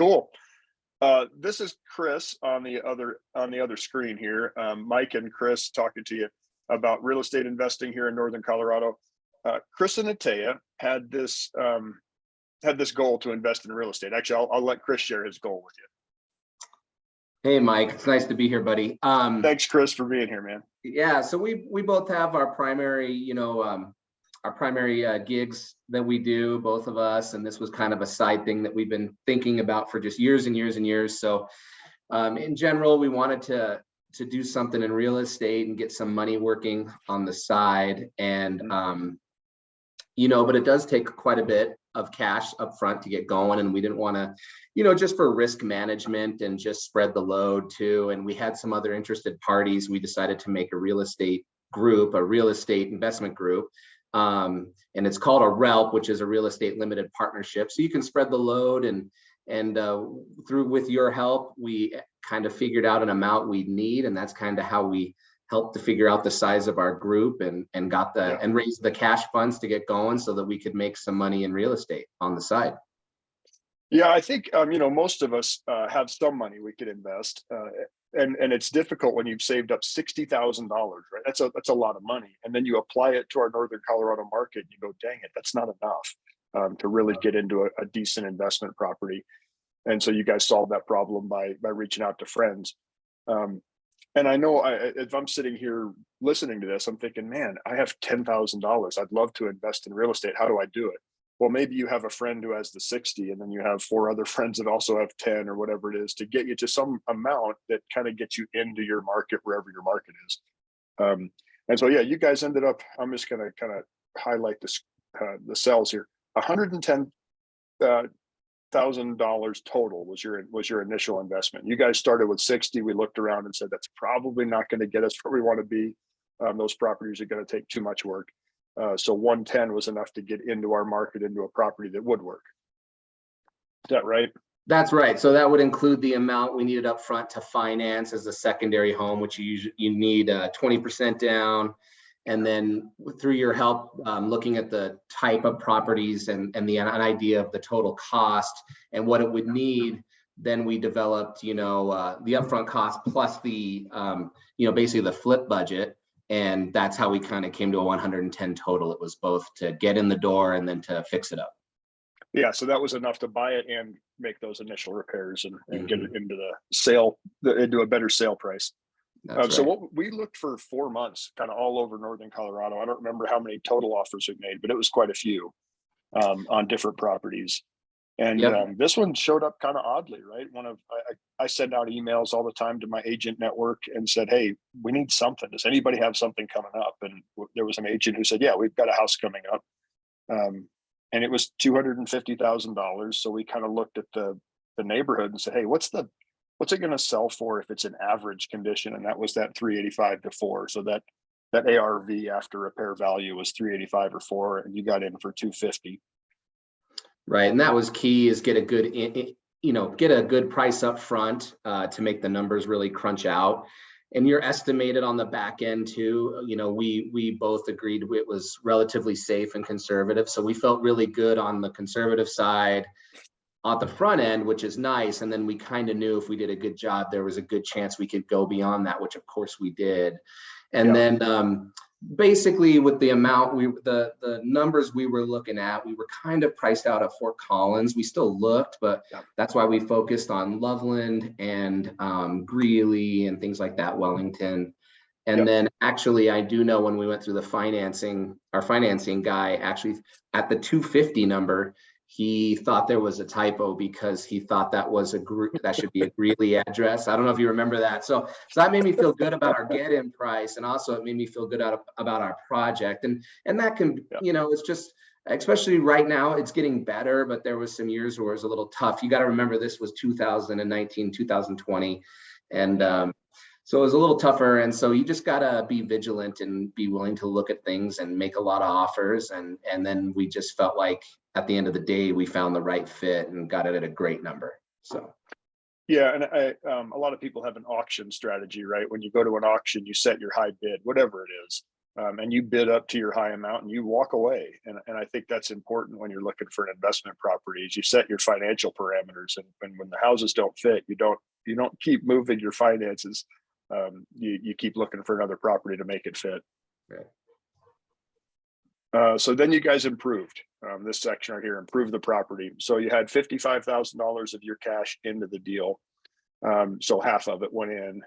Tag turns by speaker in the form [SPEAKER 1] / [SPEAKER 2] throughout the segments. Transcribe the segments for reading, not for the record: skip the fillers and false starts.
[SPEAKER 1] Cool. This is Chris on the other screen here. Mike and Chris talking to you about real estate investing here in Northern Colorado. Chris and Nataeah had this goal to invest in real estate. Actually, I'll let Chris share his goal with you.
[SPEAKER 2] Hey, Mike, it's nice to be here, buddy.
[SPEAKER 1] Thanks, Chris, for being here, man.
[SPEAKER 2] Yeah, so we both have our primary, gigs that we do, both of us, and this was kind of a side thing that we've been thinking about for just years and years and years. So, in general, we wanted to do something in real estate and get some money working on the side, and but it does take quite a bit of cash up front to get going, and we didn't want to, just for risk management and just spread the load too. And we had some other interested parties. We decided to make a real estate group, a real estate investment group, and it's called a RELP, which is a real estate limited partnership. So you can spread the load, and through with your help, we kind of figured out an amount we'd need, and that's kind of how we helped to figure out the size of our group and raised the cash funds to get going so that we could make some money in real estate on the side.
[SPEAKER 1] Yeah, I think most of us have some money we could invest, and it's difficult when you've saved up $60,000, right? That's a lot of money, and then you apply it to our Northern Colorado market, and you go, dang it, that's not enough to really get into a decent investment property. And so you guys solved that problem by reaching out to friends. And I know if I'm sitting here listening to this, I'm thinking, man, I have $10,000. I'd love to invest in real estate. How do I do it? Well, maybe you have a friend who has the 60, and then you have 4 other friends that also have 10 or whatever it is to get you to some amount that kind of gets you into your market, wherever your market is. And so, yeah, you guys ended up, I'm just going to kind of highlight this, the cells here. $110,000 total was your initial investment. You guys started with 60. We looked around and said, that's probably not going to get us where we want to be. Those properties are going to take too much work. So 110 was enough to get into our market, into a property that would work. Is that right?
[SPEAKER 2] That's right. So that would include the amount we needed up front to finance as a secondary home, which you need 20% down. And then through your help, looking at the type of properties and an idea of the total cost and what it would need, then we developed, the upfront cost plus the, basically the flip budget. And that's how we kind of came to a 110 total. It was both to get in the door and then to fix it up.
[SPEAKER 1] Yeah, so that was enough to buy it and make those initial repairs and get it into the sale, into a better sale price. So what we looked for 4 months, kind of all over Northern Colorado. I don't remember how many total offers we made, but it was quite a few on different properties. And this one showed up kind of oddly, right? I send out emails all the time to my agent network and said, hey, we need something. Does anybody have something coming up? And there was an agent who said, yeah, we've got a house coming up. And it was $250,000. So we kind of looked at the neighborhood and said, hey, what's it going to sell for if it's an average condition? And that was that 385 to 4. So that ARV after repair value was 385 or 4, and you got in for 250.
[SPEAKER 2] Right, and that was key, is get a good price up front to make the numbers really crunch out. And you're estimated on the back end too. We both agreed it was relatively safe and conservative. So we felt really good on the conservative side at the front end, which is nice. And then we kind of knew if we did a good job, there was a good chance we could go beyond that, which of course we did. And then basically with the amount the numbers we were looking at, we were kind of priced out at Fort Collins. We still looked, but that's why we focused on Loveland and Greeley and things like that, Wellington. And then actually, I do know when we went through the financing, our financing guy actually at the 250 number, he thought there was a typo because he thought that was that should be a Greeley address. I don't know if you remember that. So that made me feel good about our get-in price, and also it made me feel good about our project. And that can, it's just, especially right now, it's getting better, but there was some years where it was a little tough. You got to remember this was 2019, 2020, and so it was a little tougher. And so you just got to be vigilant and be willing to look at things and make a lot of offers. And then we just felt like at the end of the day, we found the right fit and got it at a great number. So.
[SPEAKER 1] Yeah, and a lot of people have an auction strategy, right? When you go to an auction, you set your high bid, whatever it is. and you bid up to your high amount and you walk away. And I think that's important when you're looking for an investment property is you set your financial parameters, and when the houses don't fit, you don't keep moving your finances. You keep looking for another property to make it fit.
[SPEAKER 2] Right.
[SPEAKER 1] So then you guys improved this section right here, improved the property. So you had $55,000 of your cash into the deal. So half of it went in,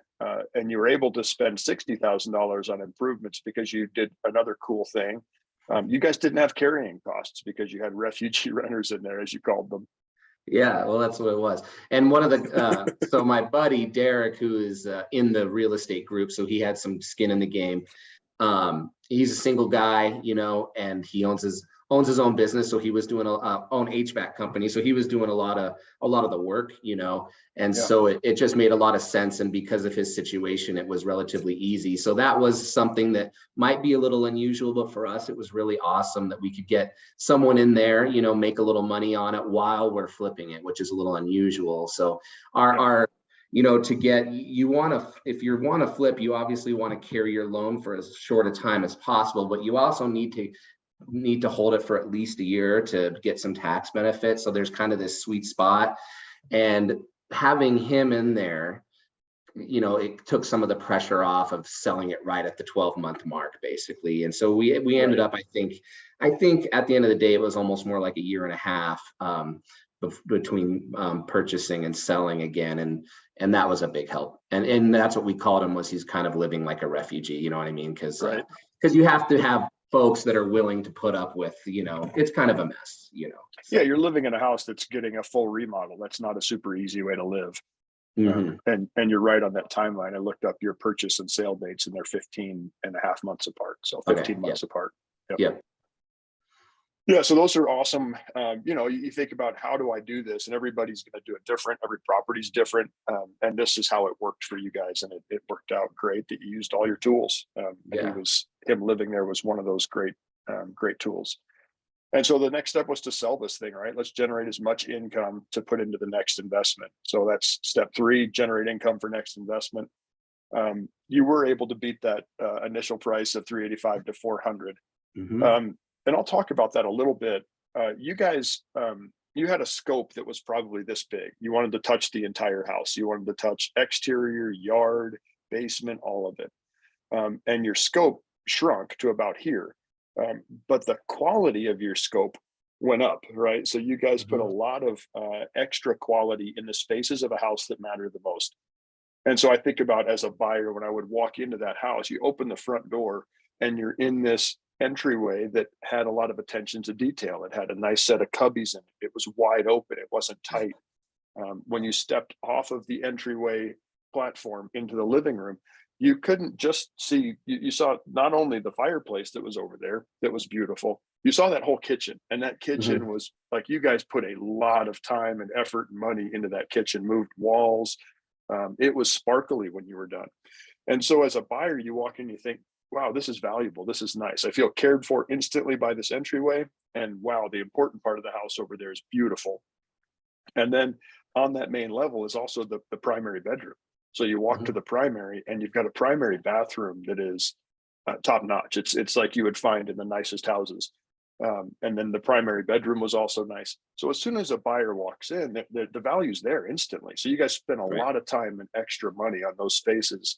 [SPEAKER 1] and you were able to spend $60,000 on improvements because you did another cool thing. You guys didn't have carrying costs because you had refugee renters in there, as you called them.
[SPEAKER 2] Yeah, well, that's what it was. And one of the, so my buddy, Derek, who is in the real estate group, so he had some skin in the game. He's a single guy, you know, and he owns his own business. So he was doing own HVAC company. So he was doing a lot of the work, you know, and so it just made a lot of sense. And because of his situation, it was relatively easy. So that was something that might be a little unusual, but for us, it was really awesome that we could get someone in there, you know, make a little money on it while we're flipping it, which is a little unusual. So our you know, to get, if you want to flip, you obviously want to carry your loan for as short a time as possible, but you also need to hold it for at least a year to get some tax benefits. So there's kind of this sweet spot, and having him in there, you know, it took some of the pressure off of selling it right at the 12-month mark, basically. And so we ended up, I think at the end of the day, it was almost more like a year and a half between purchasing and selling again, and that was a big help. And that's what we called him, was he's kind of living like a refugee, you know what I mean? Because you have to have folks that are willing to put up with, you know, it's kind of a mess, you know. So.
[SPEAKER 1] Yeah, you're living in a house that's getting a full remodel. That's not a super easy way to live. And you're right on that timeline. I looked up your purchase and sale dates, and they're 15 and a half months apart. So 15 months apart.
[SPEAKER 2] Yep.
[SPEAKER 1] Yeah, so those are awesome. You know, you think about, how do I do this? And everybody's going to do it different. Every property's different. And this is how it worked for you guys. And it worked out great that you used all your tools. Him living there was one of those great tools. And so the next step was to sell this thing, right? Let's generate as much income to put into the next investment. So that's step 3, generate income for next investment. You were able to beat that initial price of 385 to 400. And I'll talk about that a little bit. You guys, you had a scope that was probably this big. You wanted to touch the entire house. You wanted to touch exterior, yard, basement, all of it. And your scope shrunk to about here. But the quality of your scope went up, right? So you guys put a lot of extra quality in the spaces of a house that matter the most. And so I think about, as a buyer, when I would walk into that house, you open the front door and you're in this entryway that had a lot of attention to detail. It had a nice set of cubbies in it. It was wide open. It wasn't tight. When you stepped off of the entryway platform into the living room, you couldn't just see, you saw not only the fireplace that was over there that was beautiful, you saw that whole kitchen. And that kitchen was like, you guys put a lot of time and effort and money into that kitchen, moved walls. It was sparkly when you were done. And so as a buyer, you walk in, you think, wow, this is valuable. This is nice. I feel cared for instantly by this entryway. And wow, the important part of the house over there is beautiful. And then on that main level is also the primary bedroom. So you walk to the primary, and you've got a primary bathroom that is top notch. It's like you would find in the nicest houses. And then the primary bedroom was also nice. So as soon as a buyer walks in, the value's there instantly. So you guys spend a lot of time and extra money on those spaces.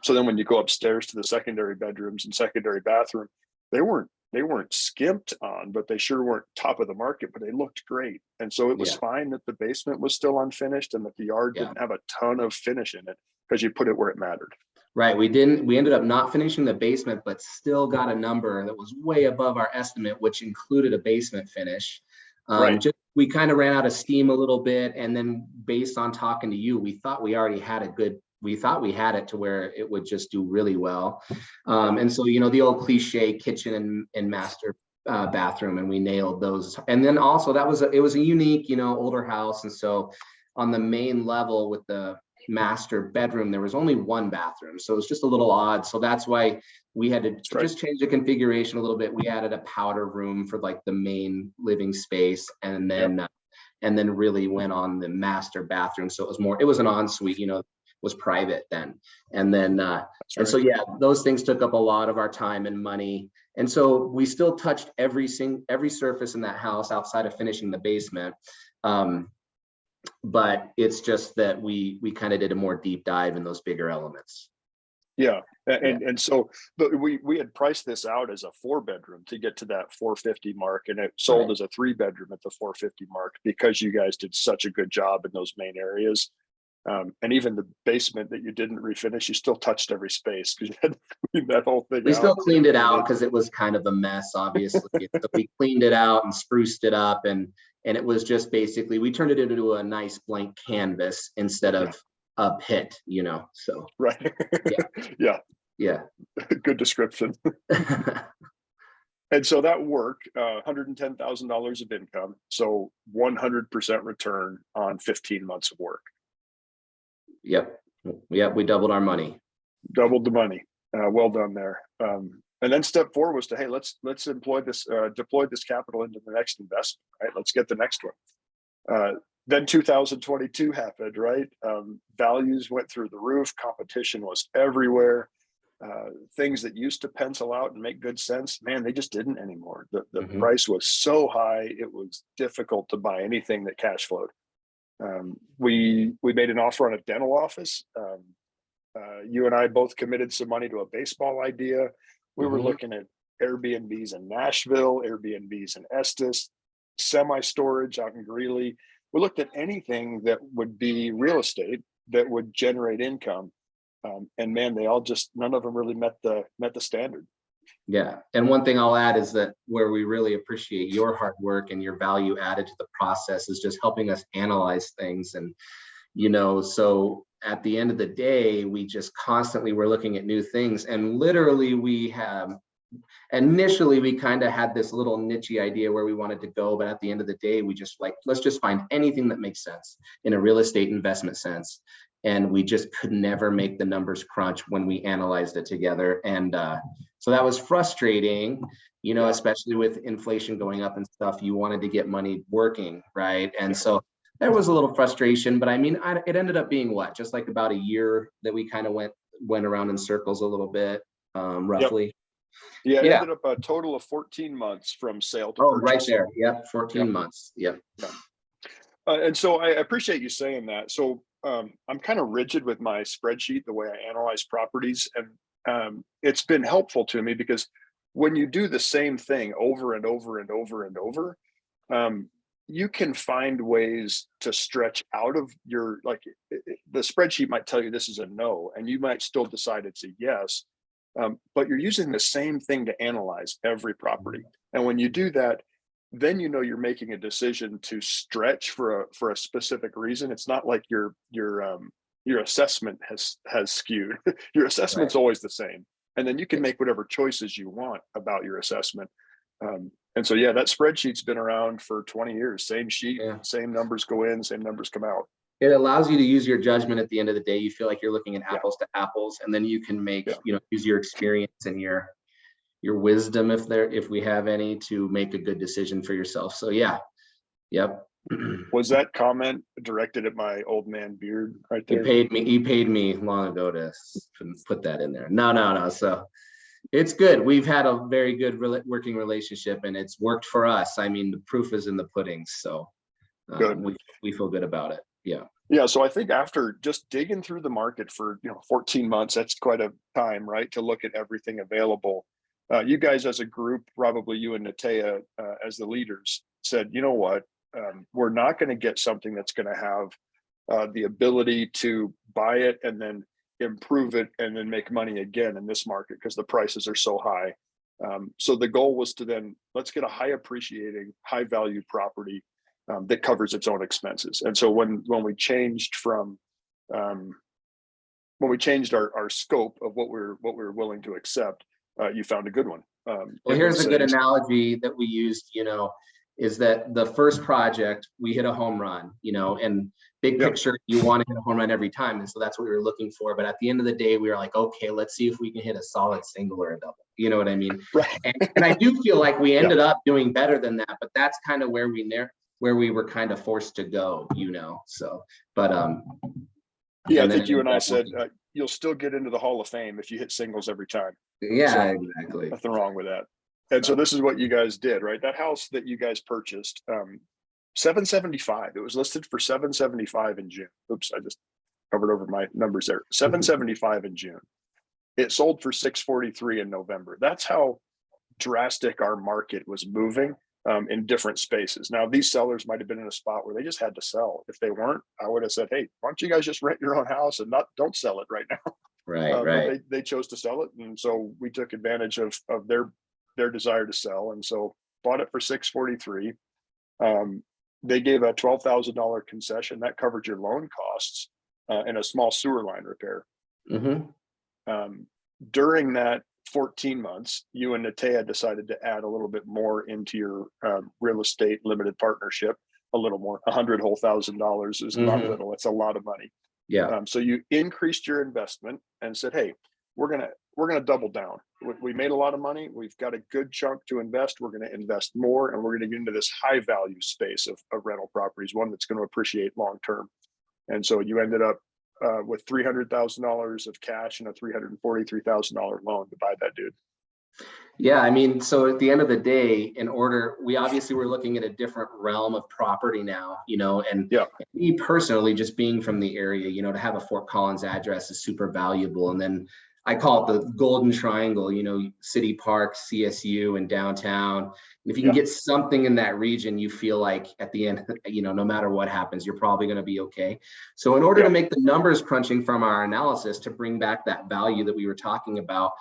[SPEAKER 1] So then when you go upstairs to the secondary bedrooms and secondary bathroom, they weren't skimped on, but they sure weren't top of the market, but they looked great. And so it was fine that the basement was still unfinished and that the yard didn't have a ton of finish in it, because you put it where it mattered.
[SPEAKER 2] Right. We ended up not finishing the basement, but still got a number that was way above our estimate, which included a basement finish. We kind of ran out of steam a little bit. And then based on talking to you, we thought we had it to where it would just do really well. And so, you know, the old cliche kitchen and master bathroom, and we nailed those. And then also it was a unique, you know, older house. And so on the main level with the master bedroom, there was only one bathroom. So it was just a little odd. So that's why we had to just change the configuration a little bit. We added a powder room for like the main living space, and then really went on the master bathroom. So it was an ensuite, you know. was private then. And then, and so,
[SPEAKER 1] right.
[SPEAKER 2] yeah, those things took up a lot of our time and money. And so we still touched every surface in that house outside of finishing the basement. But it's just that we kind of did a more deep dive in those bigger elements.
[SPEAKER 1] Yeah.
[SPEAKER 2] Yeah.
[SPEAKER 1] And so, but we had priced this out as a 4-bedroom to get to that 450 mark, and it sold
[SPEAKER 2] Right.
[SPEAKER 1] as a 3-bedroom at the 450 mark because you guys did such a good job in those main areas. And even the basement that you didn't refinish, you still touched every space because you had to clean that whole thing
[SPEAKER 2] We
[SPEAKER 1] out.
[SPEAKER 2] still cleaned it out because it was kind of a mess, obviously. So we cleaned it out and spruced it up, and it was just basically, we turned it into a nice blank canvas instead of a pit, you know. So
[SPEAKER 1] Right.
[SPEAKER 2] yeah.
[SPEAKER 1] Yeah. Good description. And so that worked, $110,000 of income. So 100% return on 15 months of work.
[SPEAKER 2] Yep. We doubled our money.
[SPEAKER 1] Doubled the money. Well done there. And then step 4 was to, hey, let's deploy this capital into the next investment, right? Let's get the next one. Then 2022 happened, right? Values went through the roof. Competition was everywhere. Things that used to pencil out and make good sense, man, they just didn't anymore. The price was so high, it was difficult to buy anything that cash flowed. We made an offer on a dental office. You and I both committed some money to a baseball idea. We were looking at Airbnbs in Nashville, Airbnbs in Estes, semi-storage out in Greeley. We looked at anything that would be real estate that would generate income. And man, they all just, none of them really met the standard.
[SPEAKER 2] Yeah. And one thing I'll add is that where we really appreciate your hard work and your value added to the process is just helping us analyze things. And, you know, so at the end of the day, we just constantly were looking at new things. And literally initially we kind of had this little niche idea where we wanted to go, but at the end of the day, we just like, let's just find anything that makes sense in a real estate investment sense. And we just could never make the numbers crunch when we analyzed it together. And so that was frustrating, you know, especially with inflation going up and stuff. You wanted to get money working, right? And so there was a little frustration, but I mean, it ended up being what, just like about a year that we kind of went around in circles a little bit, roughly.
[SPEAKER 1] Yeah, it ended up a total of 14 months from sale to purchase.
[SPEAKER 2] Right there. Yep, 14 months. Yep.
[SPEAKER 1] And so I appreciate you saying that. So I'm kind of rigid with my spreadsheet, the way I analyze properties. And it's been helpful to me because when you do the same thing over and over and over and over, you can find ways to stretch out of your, like the spreadsheet might tell you this is a no, and you might still decide it's a yes. But you're using the same thing to analyze every property. And when you do that, then you know you're making a decision to stretch for a specific reason. It's not like your assessment has skewed. Your assessment's always the same, and then you can make whatever choices you want about your assessment. And so yeah, that spreadsheet's been around for 20 years. Same sheet, same numbers go in, same numbers come out.
[SPEAKER 2] It allows you to use your judgment at the end of the day. You feel like you're looking at apples to apples, and then you can make, you know, use your experience and your wisdom, if we have any, to make a good decision for yourself. So yeah. Yep.
[SPEAKER 1] Was that comment directed at my old man beard right there?
[SPEAKER 2] He paid me long ago to put that in there. No. So it's good. We've had a very good working relationship, and it's worked for us. I mean, the proof is in the pudding. So we feel good about it. Yeah.
[SPEAKER 1] Yeah. So I think after just digging through the market for 14 months, that's quite a time, right, to look at everything available. You guys as a group, probably you and Nataeah as the leaders, said, you know what, we're not going to get something that's going to have the ability to buy it and then improve it and then make money again in this market because the prices are so high. So the goal was to then, let's get a high appreciating, high value property that covers its own expenses. And so when we changed from when we changed our scope of what we're willing to accept, you found a good one.
[SPEAKER 2] Well, here's a good analogy that we used, you know, is that the first project we hit a home run, you know, and big picture, you want to hit a home run every time. And so that's what we were looking for. But at the end of the day, we were like, okay, let's see if we can hit a solid single or a double. You know what I mean?
[SPEAKER 1] Right.
[SPEAKER 2] And I do feel like we ended up doing better than that, but that's kind of where we were kind of forced to go, you know, so, but
[SPEAKER 1] Yeah, I
[SPEAKER 2] And then
[SPEAKER 1] think
[SPEAKER 2] it
[SPEAKER 1] you
[SPEAKER 2] ended
[SPEAKER 1] and I
[SPEAKER 2] up
[SPEAKER 1] said
[SPEAKER 2] working.
[SPEAKER 1] you'll still get into the Hall of Fame if you hit singles every time.
[SPEAKER 2] Yeah,
[SPEAKER 1] So
[SPEAKER 2] exactly.
[SPEAKER 1] nothing wrong with that. And so
[SPEAKER 2] So,
[SPEAKER 1] this is what you guys did, right? That house that you guys purchased, 775. It was listed for 775 in June. Oops, I just covered over my numbers there. 775 in June. It sold for 643 in November. That's how drastic our market was moving in different spaces. Now, these sellers might have been in a spot where they just had to sell. If they weren't, I would have said, "Hey, why don't you guys just rent your own house and don't sell it right now?"
[SPEAKER 2] right,
[SPEAKER 1] But
[SPEAKER 2] right.
[SPEAKER 1] they chose to sell it, and so we took advantage of their desire to sell, and so bought it for 643. Um, they gave a $12,000 concession that covered your loan costs and a small sewer line repair.
[SPEAKER 2] Hmm.
[SPEAKER 1] During that 14 months, you and Nataeah decided to add a little bit more into your real estate limited partnership. A little more, $100,000 is not
[SPEAKER 2] Hmm.
[SPEAKER 1] little; it's a lot of money.
[SPEAKER 2] Yeah.
[SPEAKER 1] So you increased your investment and said, "Hey, we're gonna double down. We made a lot of money. We've got a good chunk to invest. We're going to invest more, and we're going to get into this high value space of rental properties, one that's going to appreciate long term." And so you ended up with $300,000 of cash and a $343,000 loan to buy that dude.
[SPEAKER 2] Yeah, I mean, so at the end of the day, we obviously were looking at a different realm of property now, and
[SPEAKER 1] Yeah,
[SPEAKER 2] me personally, just being from the area, to have a Fort Collins address is super valuable. And then I call it the golden triangle, City Park, CSU, and downtown. And if you can
[SPEAKER 1] yeah,
[SPEAKER 2] get something in that region, you feel like at the end, no matter what happens, you're probably going to be okay. So in order to
[SPEAKER 1] yeah,
[SPEAKER 2] make the numbers crunching from our analysis to bring back that value that we were talking about,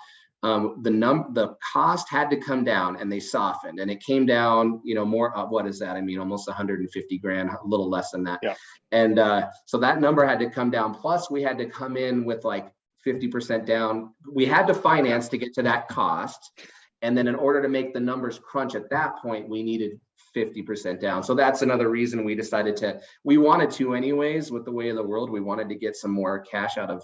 [SPEAKER 2] the cost had to come down, and they softened, and it came down, more, what is that? I mean, almost 150 grand, a little less than that.
[SPEAKER 1] yeah.
[SPEAKER 2] And so that number had to come down. Plus we had to come in with like 50% down. We had to finance to get to that cost. And then in order to make the numbers crunch at that point, we needed 50% down. So that's another reason we decided we wanted to anyways, with the way of the world, we wanted to get some more cash out of,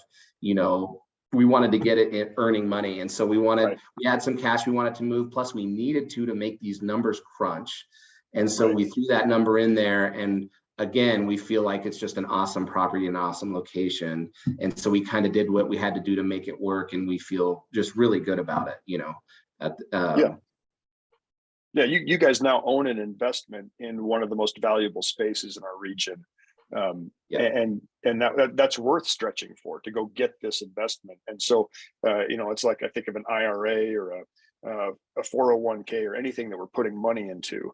[SPEAKER 2] we wanted to get it earning money. And so we
[SPEAKER 1] Right,
[SPEAKER 2] had some cash we wanted to move, plus we needed to make these numbers crunch. And so
[SPEAKER 1] right.
[SPEAKER 2] we threw that number in there. And again, we feel like it's just an awesome property, an awesome location. And so we kind of did what we had to do to make it work. And we feel just really good about it,
[SPEAKER 1] Yeah, yeah. You guys now own an investment in one of the most valuable spaces in our region.
[SPEAKER 2] Yeah.
[SPEAKER 1] And that's worth stretching for, to go get this investment. And so it's like, I think of an IRA or a 401k or anything that we're putting money into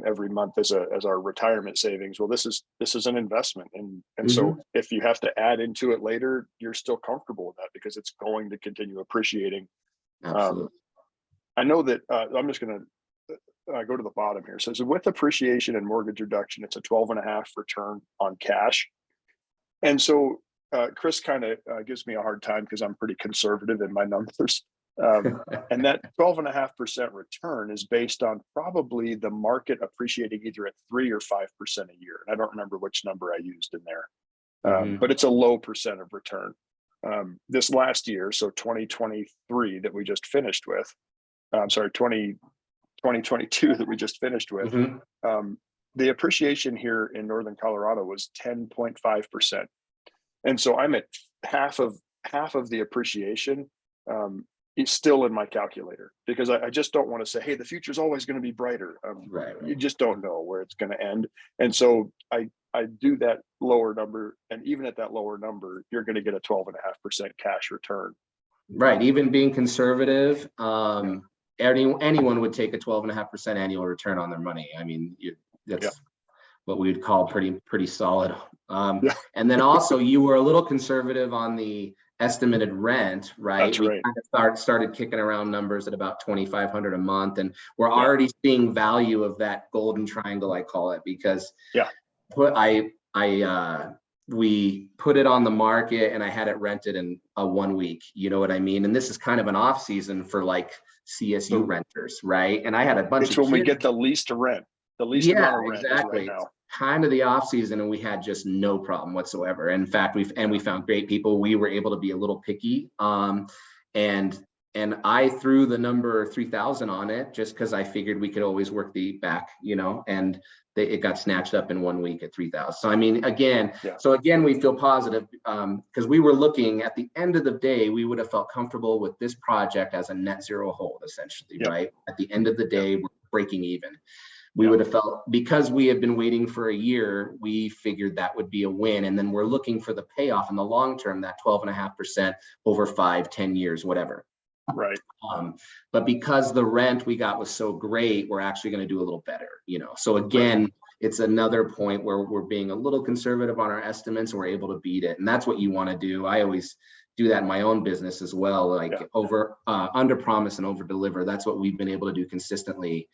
[SPEAKER 1] every month as our retirement savings. Well, this is an investment, and so
[SPEAKER 2] Hmm.
[SPEAKER 1] if you have to add into it later, you're still comfortable with that because it's going to continue appreciating. um,
[SPEAKER 2] Absolutely.
[SPEAKER 1] I know that I'm just going to go to the bottom here. So with appreciation and mortgage reduction, it's a 12.5 return on cash. And so Chris kind of gives me a hard time because I'm pretty conservative in my numbers. And that 12.5% return is based on probably the market appreciating either at 3 or 5% a year. And I don't remember which number I used in there,
[SPEAKER 2] Hmm.
[SPEAKER 1] but it's a low percent of return. This last year, so 2023 that we just finished with, I'm sorry, 2022 that we just finished with,
[SPEAKER 2] Hmm.
[SPEAKER 1] um, the appreciation here in Northern Colorado was 10.5%. And so I'm at half of the appreciation. It's still in my calculator because I just don't want to say, "Hey, the future's always going to be brighter."
[SPEAKER 2] Right.
[SPEAKER 1] You
[SPEAKER 2] Right.
[SPEAKER 1] just don't know where it's going to end. And so I do that lower number, and even at that lower number, you're going to get a 12.5% cash return.
[SPEAKER 2] Right. Even being conservative,
[SPEAKER 1] Yeah,
[SPEAKER 2] anyone would take a 12.5% annual return on their money. I mean,
[SPEAKER 1] yeah,
[SPEAKER 2] that's what we would call pretty solid.
[SPEAKER 1] yeah.
[SPEAKER 2] And then also you were a little conservative on the estimated rent, right?
[SPEAKER 1] That's
[SPEAKER 2] We
[SPEAKER 1] right.
[SPEAKER 2] kind of started kicking around numbers at about 2,500 a month, and we're
[SPEAKER 1] Yeah,
[SPEAKER 2] already seeing value of that golden triangle, I call it, because
[SPEAKER 1] yeah,
[SPEAKER 2] put I we put it on the market and I had it rented in a 1 week. You know what I mean? And this is kind of an off season for like CSU
[SPEAKER 1] so
[SPEAKER 2] renters, right? And I had a bunch
[SPEAKER 1] it's
[SPEAKER 2] of
[SPEAKER 1] when we
[SPEAKER 2] kids.
[SPEAKER 1] get the least to rent. The least
[SPEAKER 2] Yeah,
[SPEAKER 1] amount of rent is right
[SPEAKER 2] exactly. It's
[SPEAKER 1] now.
[SPEAKER 2] kind of the off season, and we had just no problem whatsoever. In fact, we
[SPEAKER 1] Yeah,
[SPEAKER 2] found great people. We were able to be a little picky, and and I threw the number 3,000 on it just because I figured we could always work the back, and it got snatched up in 1 week at 3,000. So I mean, again, we feel positive because we were looking at the end of the day, we would have felt comfortable with this project as a net zero hold, essentially, right? At the end of the day, we're breaking even. We would have felt, because we have been waiting for a year, we figured that would be a win. And then we're looking for the payoff in the long term, that 12.5% over 5-10 years, whatever.
[SPEAKER 1] Right.
[SPEAKER 2] But because the rent we got was so great, we're actually going to do a little better, So again, it's another point where we're being a little conservative on our estimates and we're able to beat it. And that's what you want to do. I always do that in my own business as well, like under promise and over deliver. That's what we've been able to do consistently.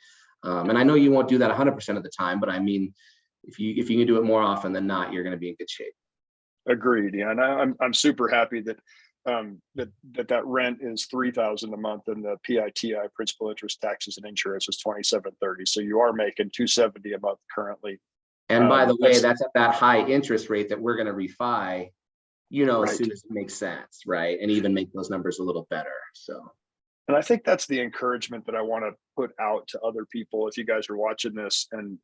[SPEAKER 2] And I know you won't do that 100% of the time, but I mean, if you can do it more often than not, you're going to be in good shape.
[SPEAKER 1] Agreed. Yeah, and I'm super happy that that rent is $3,000 a month, and the PITI, principal, interest, taxes, and insurance, is $2,730. So you are making $270 a month currently.
[SPEAKER 2] And by the way, that's at that high interest rate that we're going to refi, as soon as it makes sense, right? And even make those numbers a little better. So.
[SPEAKER 1] And I think that's the encouragement that I want to put out to other people. If you guys are watching this and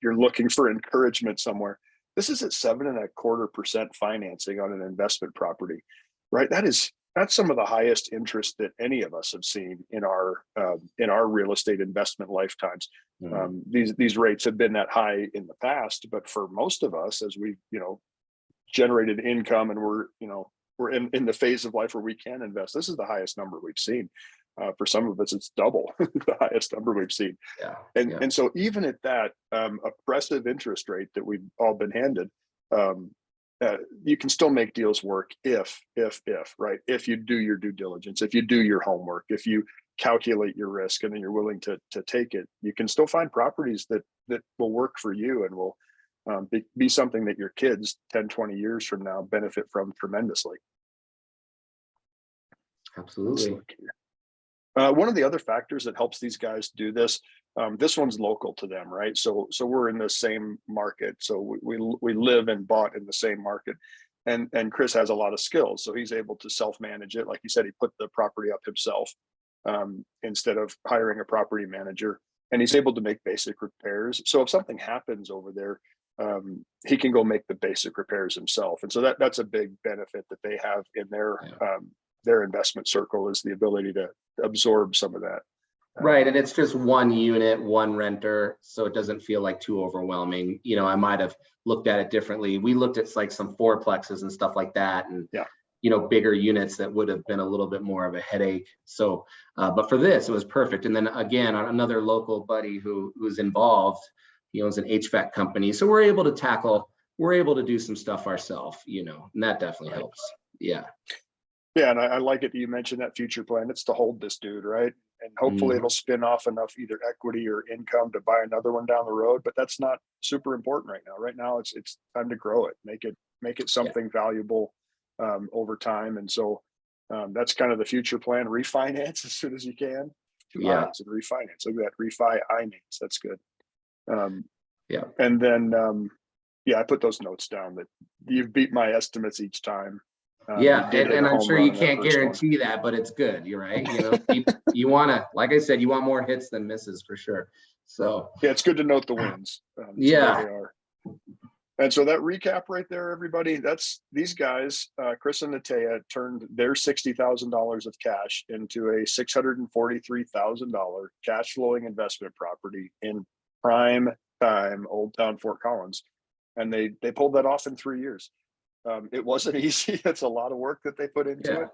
[SPEAKER 1] you're looking for encouragement somewhere, this is at 7.25% financing on an investment property, right? That's some of the highest interest that any of us have seen in our real estate investment lifetimes. These rates have been that high in the past, but for most of us, as we generated income and we're in the phase of life where we can invest, this is the highest number we've seen. For some of us, it's double the highest number we've seen. And so even at that oppressive interest rate that we've all been handed, you can still make deals work if, right? If you do your due diligence, if you do your homework, if you calculate your risk and then you're willing to take it, you can still find properties that will work for you and will be something that your kids 10, 20 years from now benefit from tremendously.
[SPEAKER 2] Absolutely.
[SPEAKER 1] One of the other factors that helps these guys do this, this one's local to them, right? So we're in the same market. So we live and bought in the same market. And Chris has a lot of skills. So he's able to self-manage it. Like you said, he put the property up himself instead of hiring a property manager. And he's able to make basic repairs. So if something happens over there, he can go make the basic repairs himself. And so that's a big benefit that they have in their investment circle, is the ability to absorb some of that.
[SPEAKER 2] Right. And it's just one unit, one renter. So it doesn't feel like too overwhelming. I might have looked at it differently. We looked at like some fourplexes and stuff like that. And, bigger units that would have been a little bit more of a headache. So, but for this, it was perfect. And then again, another local buddy who's involved, he owns an HVAC company. So we're able to do some stuff ourselves, and that definitely helps. Yeah.
[SPEAKER 1] Yeah, and I like it that you mentioned that future plan. It's to hold this dude, right? And hopefully it'll spin off enough either equity or income to buy another one down the road. But that's not super important right now. Right now, it's time to grow it, make it something valuable over time. And so that's kind of the future plan. Refinance as soon as you can. Two eyes and refinance. Look at that, refi names. That's good. And then I put those notes down that you've beat my estimates each time.
[SPEAKER 2] And I'm sure you can't guarantee that, but it's good. You're right. You want to, like I said, you want more hits than misses for sure. So
[SPEAKER 1] it's good to note the wins. They are. And so that recap right there, everybody, that's these guys, Chris and Nataeah, turned their $60,000 of cash into a $643,000 cash flowing investment property in prime time, Old Town Fort Collins. And they pulled that off in 3 years. It wasn't easy. It's a lot of work that they put into it.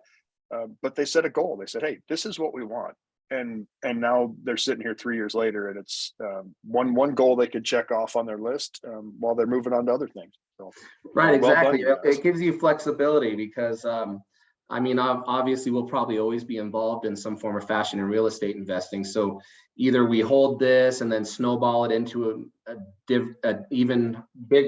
[SPEAKER 1] But they set a goal. They said, hey, this is what we want. And now they're sitting here 3 years later, and it's one goal they could check off on their list while they're moving on to other things. So,
[SPEAKER 2] right, exactly. It gives you flexibility because, obviously we'll probably always be involved in some form or fashion in real estate investing. So either we hold this and then snowball it into a even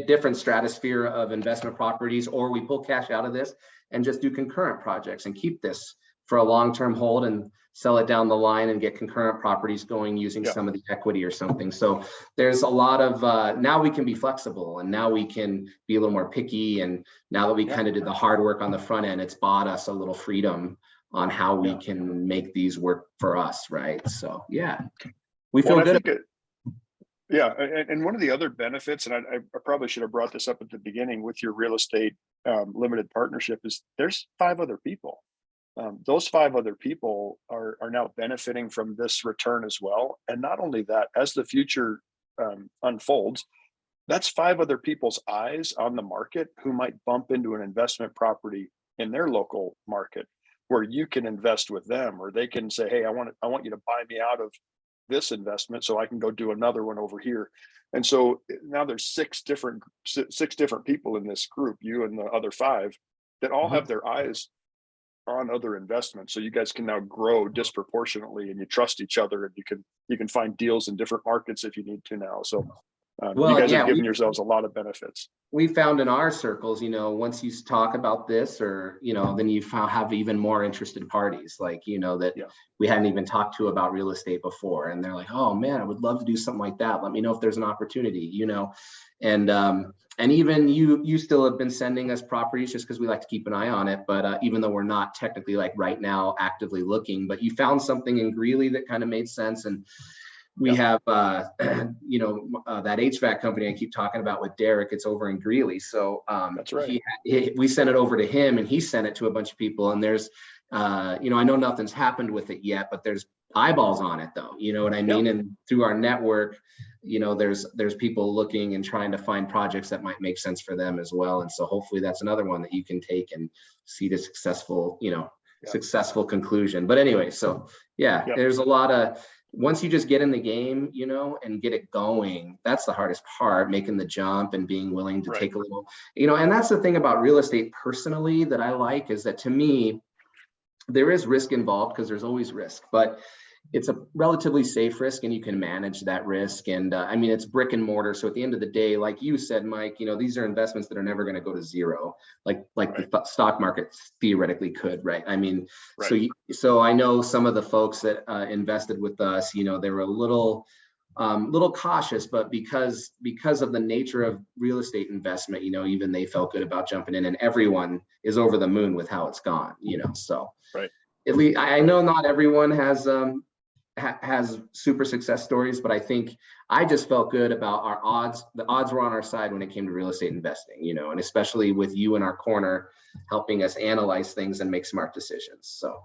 [SPEAKER 2] different stratosphere of investment properties, or we pull cash out of this and just do concurrent projects and keep this for a long-term hold and sell it down the line and get concurrent properties going using some of the equity or something. So there's a lot of, now we can be flexible, and now we can be a little more picky. And now that we kind of did the hard work on the front end, it's bought us a little freedom on how we
[SPEAKER 1] Yeah.
[SPEAKER 2] can make these work for us, right? So yeah, we
[SPEAKER 1] Well,
[SPEAKER 2] feel
[SPEAKER 1] I
[SPEAKER 2] good.
[SPEAKER 1] think yeah, and one of the other benefits, and I probably should have brought this up at the beginning with your real estate limited partnership, is there's 5 other people. Those 5 other people are now benefiting from this return as well. And not only that, as the future unfolds, that's 5 other people's eyes on the market who might bump into an investment property in their local market where you can invest with them, or they can say, hey, I want you to buy me out of this investment so I can go do another one over here. And so now there's 6 different people in this group, you and the other 5, that all
[SPEAKER 2] Mhm.
[SPEAKER 1] have their eyes on other investments. So you guys can now grow disproportionately, and you trust each other, and you can find deals in different markets if you need to now. So you
[SPEAKER 2] Well, and
[SPEAKER 1] guys have
[SPEAKER 2] yeah,
[SPEAKER 1] given yourselves a lot of benefits.
[SPEAKER 2] we found in our circles, once you talk about this, or then you have even more interested parties, like that
[SPEAKER 1] Yeah.
[SPEAKER 2] we hadn't even talked to about real estate before, and they're like, oh man, I would love to do something like that, let me know if there's an opportunity. And even you still have been sending us properties just because we like to keep an eye on it, but even though we're not technically like right now actively looking, but you found something in Greeley that kind of made sense. And we have that HVAC company I keep talking about with Derek, it's over in Greeley. So
[SPEAKER 1] That's right.
[SPEAKER 2] we sent it over to him, and he sent it to a bunch of people, and there's I know nothing's happened with it yet, but there's eyeballs on it though, you know what I mean?
[SPEAKER 1] Yeah.
[SPEAKER 2] And through our network, there's people looking and trying to find projects that might make sense for them as well. And so hopefully that's another one that you can take and see the successful conclusion. But anyway, so yeah,
[SPEAKER 1] Yeah.
[SPEAKER 2] there's a lot of, once you just get in the game, and get it going, that's the hardest part, making the jump and being willing to
[SPEAKER 1] Right.
[SPEAKER 2] take a little, and that's the thing about real estate personally that I like, is that to me, there is risk involved because there's always risk, but it's a relatively safe risk, and you can manage that risk. And I mean, it's brick and mortar. So at the end of the day, like you said, Mike, these are investments that are never going to go to zero, like
[SPEAKER 1] Right.
[SPEAKER 2] the stock market theoretically could, right? I mean,
[SPEAKER 1] Right.
[SPEAKER 2] so I know some of the folks that invested with us, they were a little cautious, but because of the nature of real estate investment, even they felt good about jumping in, and everyone is over the moon with how it's gone, so
[SPEAKER 1] Right.
[SPEAKER 2] at least I
[SPEAKER 1] Right.
[SPEAKER 2] know not everyone has super success stories, but I think I just felt good about our odds. The odds were on our side when it came to real estate investing, and especially with you in our corner, helping us analyze things and make smart decisions. So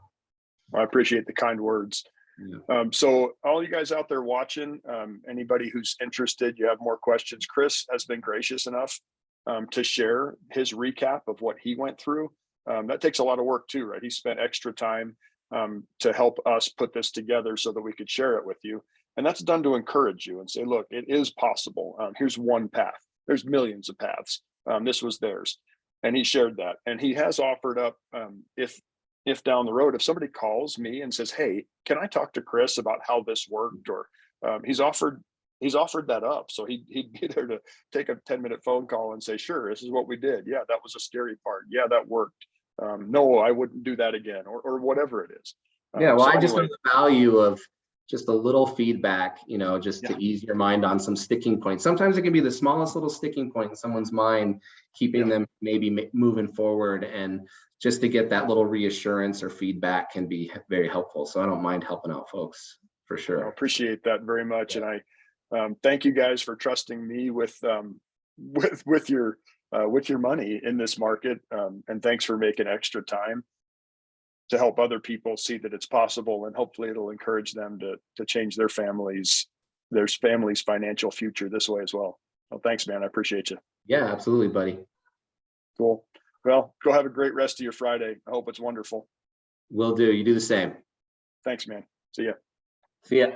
[SPEAKER 1] I appreciate the kind words.
[SPEAKER 2] yeah.
[SPEAKER 1] So all you guys out there watching, anybody who's interested, you have more questions, Chris has been gracious enough to share his recap of what he went through. That takes a lot of work too, right? He spent extra time to help us put this together so that we could share it with you. And that's done to encourage you and say, look, it is possible. Here's one path. There's millions of paths. This was theirs. And he shared that. And he has offered up, if down the road, if somebody calls me and says, hey, can I talk to Chris about how this worked? Or he's offered that up. So he'd be there to take a 10-minute phone call and say, sure, this is what we did. Yeah, that was a scary part. Yeah, that worked. No, I wouldn't do that again, or whatever it is.
[SPEAKER 2] Yeah, well,
[SPEAKER 1] So
[SPEAKER 2] I just know
[SPEAKER 1] anyway,
[SPEAKER 2] the value of just a little feedback, just
[SPEAKER 1] yeah,
[SPEAKER 2] to ease your mind on some sticking points. Sometimes it can be the smallest little sticking point in someone's mind, keeping
[SPEAKER 1] yeah,
[SPEAKER 2] them maybe moving forward. And just to get that little reassurance or feedback can be very helpful. So I don't mind helping out folks for
[SPEAKER 1] I
[SPEAKER 2] sure.
[SPEAKER 1] appreciate that very much,
[SPEAKER 2] Yeah.
[SPEAKER 1] and I thank you guys for trusting me with with your money in this market, and thanks for making extra time to help other people see that it's possible, and hopefully it'll encourage them to change their family's financial future this way as well. Well, thanks, man. I appreciate you.
[SPEAKER 2] Yeah, absolutely, buddy.
[SPEAKER 1] Cool. Well, go have a great rest of your Friday. I hope it's wonderful.
[SPEAKER 2] Will do. You do the same.
[SPEAKER 1] Thanks, man. See ya.
[SPEAKER 2] See ya.